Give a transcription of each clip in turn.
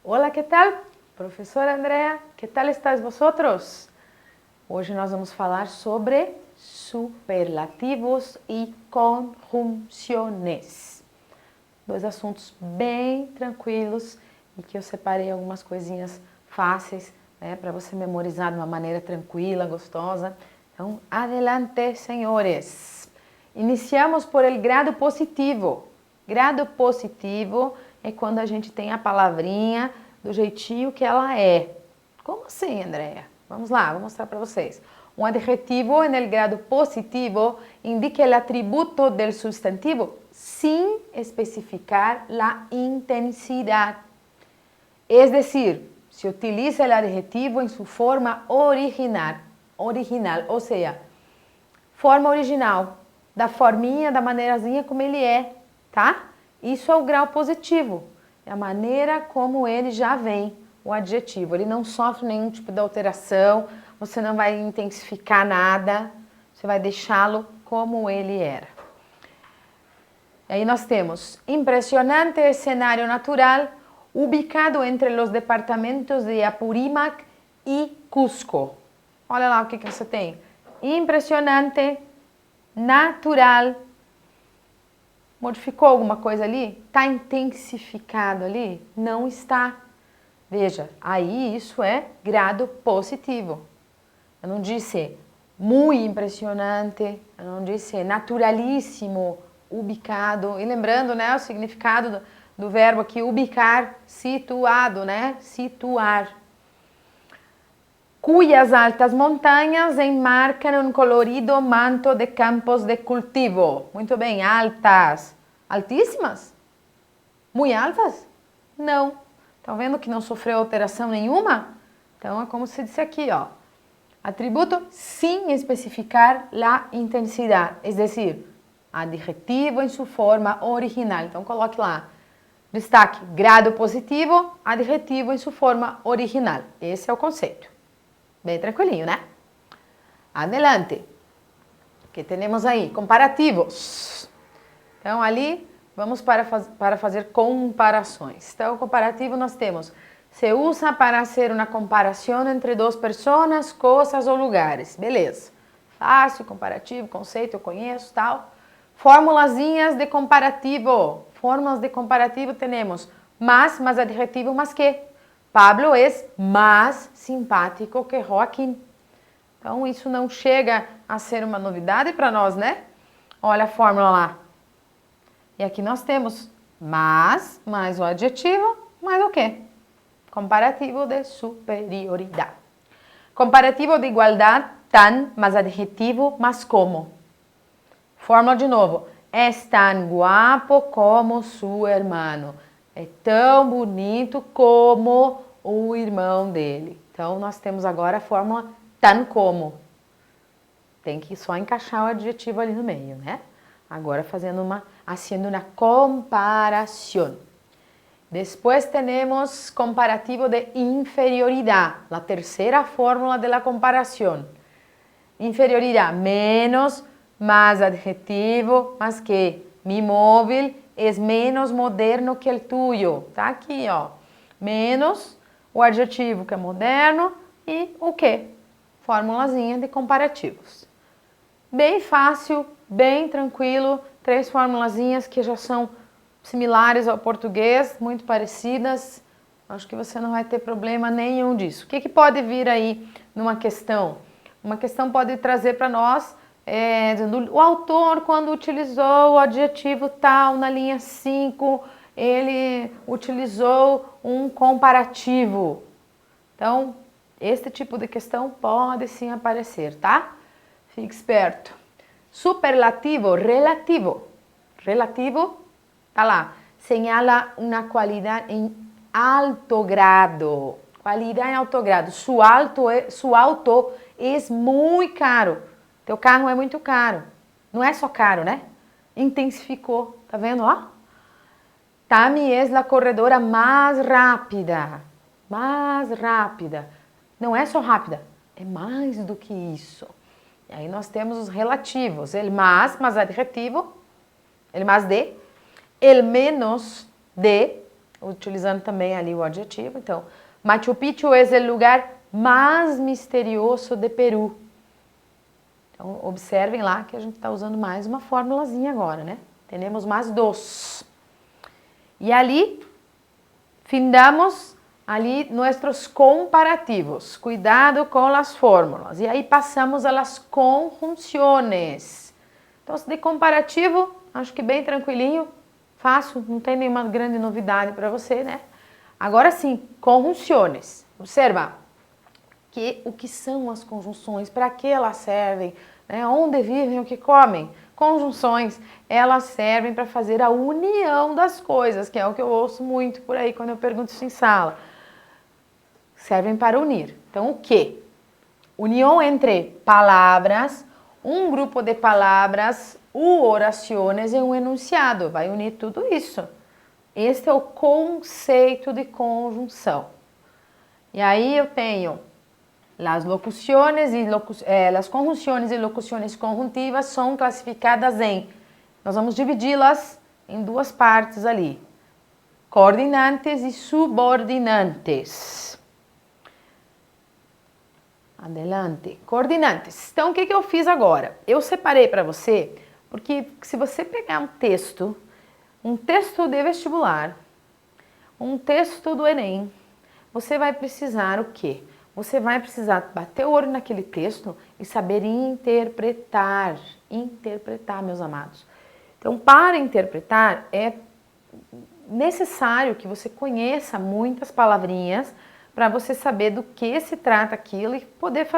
Hola, ¿qué tal? Professora Andrea, ¿qué tal estáis vosotros? Hoje nós vamos falar sobre superlativos e conjunções. Dois assuntos bem tranquilos e que eu separei algumas coisinhas fáceis, né, para você memorizar de uma maneira tranquila, gostosa. Então, adelante, senhores. Iniciamos por el grado positivo. Grado positivo é quando a gente tem a palavrinha do jeitinho que ela é. Como assim, Andrea? Vamos lá, vou mostrar para vocês. Um adjetivo en el grado positivo indica el atributo del sustantivo sin especificar la intensidad. Es decir, se utiliza el adjetivo en su forma original, ou seja, forma original, da forminha, da maneirazinha como ele é, tá? Isso é o grau positivo, é a maneira como ele já vem, o adjetivo. Ele não sofre nenhum tipo de alteração, você não vai intensificar nada, você vai deixá-lo como ele era. Aí nós temos impressionante escenário natural ubicado entre os departamentos de Apurímac e Cusco. Olha lá o que você tem. Impressionante, natural. Modificou alguma coisa ali? Está intensificado ali? Não está. Veja, aí isso é grado positivo. Eu não disse muito impressionante, eu não disse naturalíssimo, ubicado. E lembrando, né, o significado do verbo aqui, ubicar, situado, né? Situar. Cuyas altas montanhas enmarcam um colorido manto de campos de cultivo. Muito bem, altas. Altíssimas? Muito altas? Não. Estão vendo que não sofreu alteração nenhuma? Então é como se disse aqui, ó. Atributo sin especificar la intensidad, es decir, adjetivo em sua forma original. Então coloque lá, destaque, grado positivo, adjetivo em sua forma original. Esse é o conceito. Bem tranquilinho, né? Adelante. O que temos aí? Comparativos. Então ali, vamos para fazer comparações. Então, comparativo nós temos... Se usa para hacer uma comparação entre duas pessoas, coisas ou lugares. Beleza. Fácil, comparativo, conceito, eu conheço, tal. Formulazinhas de comparativo. Fórmulas de comparativo temos mais adjetivo, mais que. Pablo é mais simpático que Joaquim. Então, isso não chega a ser uma novidade para nós, né? Olha a fórmula lá. E aqui nós temos mais o adjetivo, mais o quê? Comparativo de superioridade. Comparativo de igualdade, tan, mais adjetivo, mais como. Fórmula de novo. É tão guapo como seu irmão. É tão bonito como o irmão dele. Então, nós temos agora a fórmula tan como. Tem que só encaixar o adjetivo ali no meio, né? Agora fazendo uma comparação. Depois temos comparativo de inferioridade, a terceira fórmula da comparação. Inferioridade, menos, mais adjetivo, mais que. Mi móvel é menos moderno que o tuyo. Tá aqui, ó. Menos, o adjetivo que é moderno e o que? Formulazinha de comparativos. Bem fácil, bem tranquilo, três formulazinhas que já são similares ao português, muito parecidas. Acho que você não vai ter problema nenhum disso. O que pode vir aí numa questão? Uma questão pode trazer para nós, o autor, quando utilizou o adjetivo tal na linha 5, ele utilizou um comparativo. Então, este tipo de questão pode sim aparecer, tá? Fique esperto. Superlativo, relativo. Relativo, tá lá, señala uma qualidade em alto grado. Qualidade em alto grado. Su auto é muito caro. Teu carro é muito caro. Não é só caro, né? Intensificou. Tá vendo, ó? Tami é a corredora mais rápida. Mais rápida. Não é só rápida, é mais do que isso. E aí nós temos os relativos. El mais adjetivo. El mais de. El menos de, utilizando também ali o adjetivo. Então, Machu Picchu é o lugar mais misterioso de Peru. Então, observem lá que a gente está usando mais uma formulazinha agora, né? Temos mais dos. E ali, findamos ali nossos comparativos. Cuidado com as fórmulas. E aí passamos às conjunções. Então, de comparativo, acho que bem tranquilinho, fácil, não tem nenhuma grande novidade para você, né? Agora sim, conjunções. Observa o que são as conjunções, para que elas servem, né? Onde vivem, o que comem. Conjunções, elas servem para fazer a união das coisas, que é o que eu ouço muito por aí quando eu pergunto isso em sala. Servem para unir. Então, o que? União entre palavras, um grupo de palavras, orações e um enunciado. Vai unir tudo isso. Este é o conceito de conjunção. E aí eu tenho as locuções e as conjunções e locuções conjuntivas são classificadas em, nós vamos dividi-las em duas partes ali, coordenantes e subordinantes. Adelante. Coordenantes. Então, o que eu fiz agora? Eu separei para você, porque se você pegar um texto de vestibular, um texto do Enem, você vai precisar o quê? Você vai precisar bater o olho naquele texto e saber interpretar. Interpretar, meus amados. Então, para interpretar, é necessário que você conheça muitas palavrinhas para você saber do que se trata aquilo e poder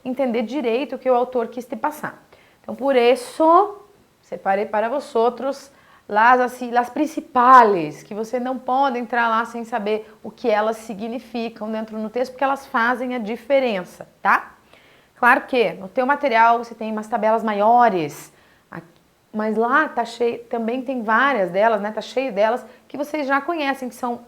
entender direito o que o autor quis te passar. Então, por isso, separei para vosotros as principais, que você não pode entrar lá sem saber o que elas significam dentro do texto, porque elas fazem a diferença, tá? Claro que no teu material você tem umas tabelas maiores, mas lá tá cheio, também tem várias delas, né? Tá cheio delas que vocês já conhecem, que são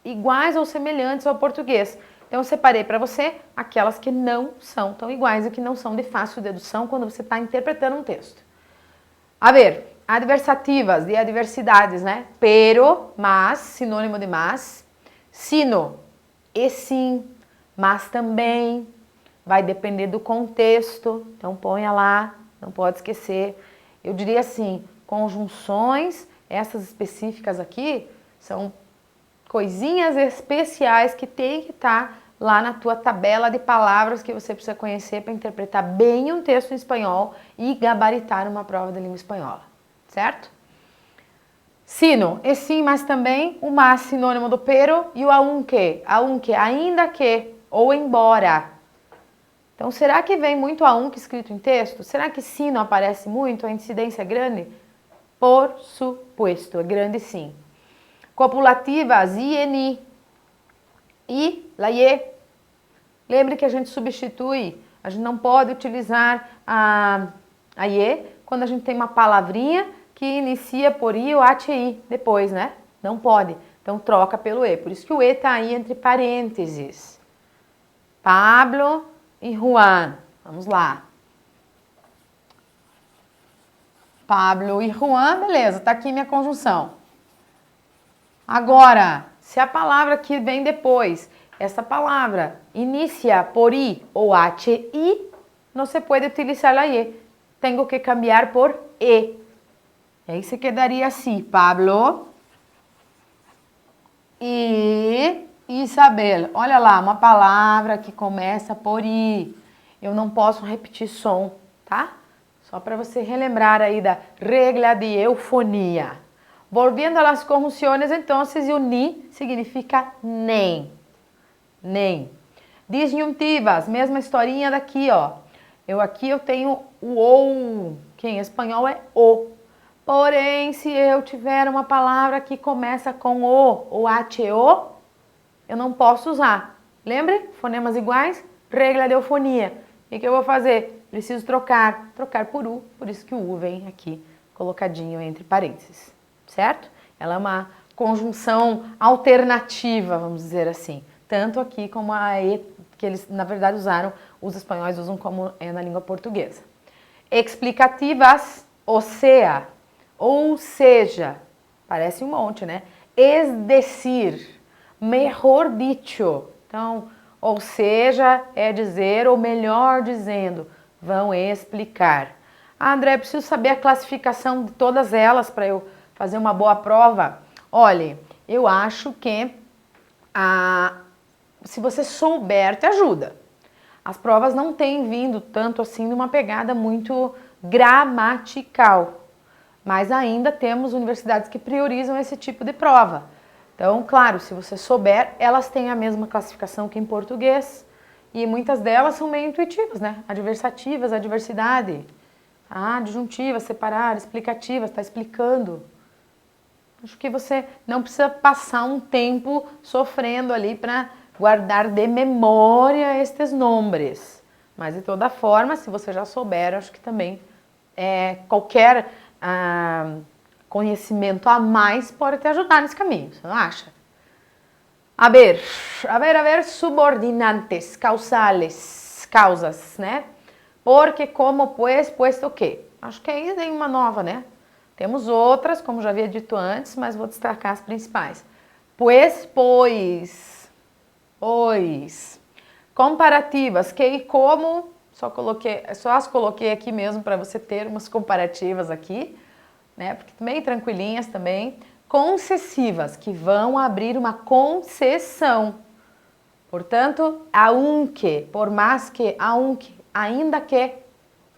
iguais ou semelhantes ao português. Então eu separei para você aquelas que não são tão iguais e que não são de fácil dedução quando você está interpretando um texto. A ver, adversativas e adversidades, né? Pero, mas, sinônimo de mas. Sino, e sim, mas também. Vai depender do contexto, então ponha lá, não pode esquecer. Eu diria assim, conjunções, essas específicas aqui, são coisinhas especiais que tem que estar lá na tua tabela de palavras que você precisa conhecer para interpretar bem um texto em espanhol e gabaritar uma prova de língua espanhola, certo? Sino, e sim, mas também o mas, sinônimo do pero, e o aunque, ainda que, ou embora. Então, será que vem muito aunque escrito em texto? Será que sino aparece muito? A incidência é grande? Por supuesto, é grande sim. Copulativas, INI, I, la ye. Lembre que a gente substitui, a gente não pode utilizar a ye quando a gente tem uma palavrinha que inicia por I ou HI depois, né? Não pode. Então troca pelo E. Por isso que o E está aí entre parênteses. Pablo e Juan. Vamos lá. Pablo e Juan, beleza, tá aqui minha conjunção. Agora, se a palavra que vem depois, essa palavra inicia por I ou HI, não se pode utilizar a E. Tenho que cambiar por E. E aí se quedaria assim, Pablo e Isabel. Olha lá, uma palavra que começa por I. Eu não posso repetir som, tá? Só para você relembrar aí da regra de eufonia. Volviendo a las conjunciones, entonces, o ni significa nem. Nem. Disjuntivas, mesma historinha daqui, ó. Aqui eu tenho o ou, que em espanhol é o. Porém, se eu tiver uma palavra que começa com o ou HO, eu não posso usar. Lembre? Fonemas iguais, regra de eufonia. O que eu vou fazer? Preciso trocar por U, por isso que o U vem aqui, colocadinho entre parênteses. Certo? Ela é uma conjunção alternativa, vamos dizer assim. Tanto aqui como a E, que eles na verdade usaram, os espanhóis usam como é na língua portuguesa. Explicativas, ou seja, parece um monte, né? es decir, mejor dicho. Então, ou seja, é dizer, ou melhor dizendo, vão explicar. Ah, André, preciso saber a classificação de todas elas para eu fazer uma boa prova. Olha, eu acho que se você souber, te ajuda. As provas não têm vindo tanto assim numa pegada muito gramatical, mas ainda temos universidades que priorizam esse tipo de prova. Então, claro, se você souber, elas têm a mesma classificação que em português e muitas delas são meio intuitivas, né? Adversativas, adversidade, adjuntivas, separar, explicativas, está explicando. Acho que você não precisa passar um tempo sofrendo ali para guardar de memória estes nomes. Mas de toda forma, se você já souber, acho que também qualquer conhecimento a mais pode te ajudar nesse caminho, você não acha? A ver, subordinantes, causales, causas, né? Porque, como, pues, puesto que. Acho que aí tem uma nova, né? Temos outras, como já havia dito antes, mas vou destacar as principais. Pues, pois. Comparativas, que e como, só as coloquei aqui mesmo para você ter umas comparativas aqui, né? Porque meio tranquilinhas também. Concessivas, que vão abrir uma concessão. Portanto, aunque, por mais que, aunque, ainda que,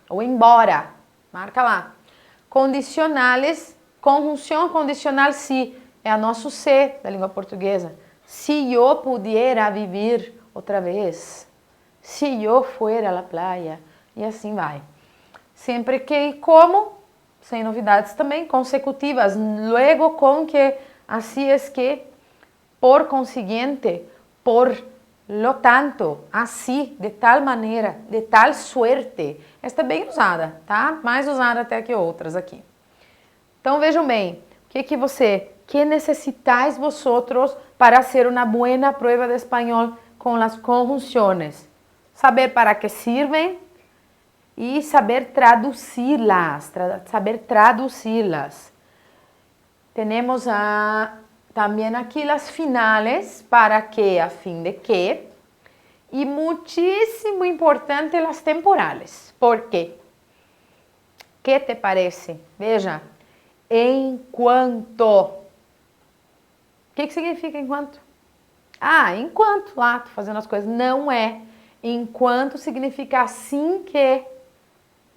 ou embora, marca lá. Condicionales, conjunção condicional se, é a nosso se da língua portuguesa. Se eu pudiera viver outra vez, se eu fuera a la playa, e assim vai. Sempre que e como, sem novidades também, consecutivas, luego com que, assim es que, por consiguiente, por lo tanto, assim, de tal maneira, de tal suerte. Esta é bem usada, tá? Mais usada até que outras aqui. Então vejam bem, que necessitais vosotros para hacer una buena prueba de español con las conjunciones? Saber para que sirven e saber traduzi-las, Tenemos também aqui as finales, para que, a fim de que, e muitíssimo importante as temporales. ¿Por quê? Que te parece? Veja, enquanto. O que significa enquanto? Enquanto lá, tô fazendo as coisas. Não é. Enquanto significa assim que.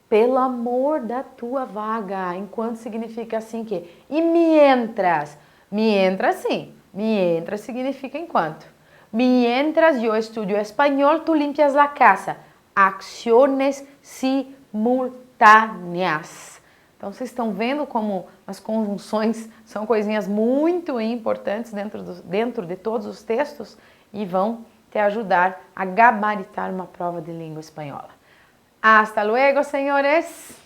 Pelo amor da tua vaga. Enquanto significa assim que. E mientras? Mientras sim. Mientras significa enquanto. Mientras eu estudio espanhol, tu limpias la casa. Acciones simultâneas. Então, vocês estão vendo como as conjunções são coisinhas muito importantes dentro de todos os textos e vão te ajudar a gabaritar uma prova de língua espanhola. Hasta luego, senhores!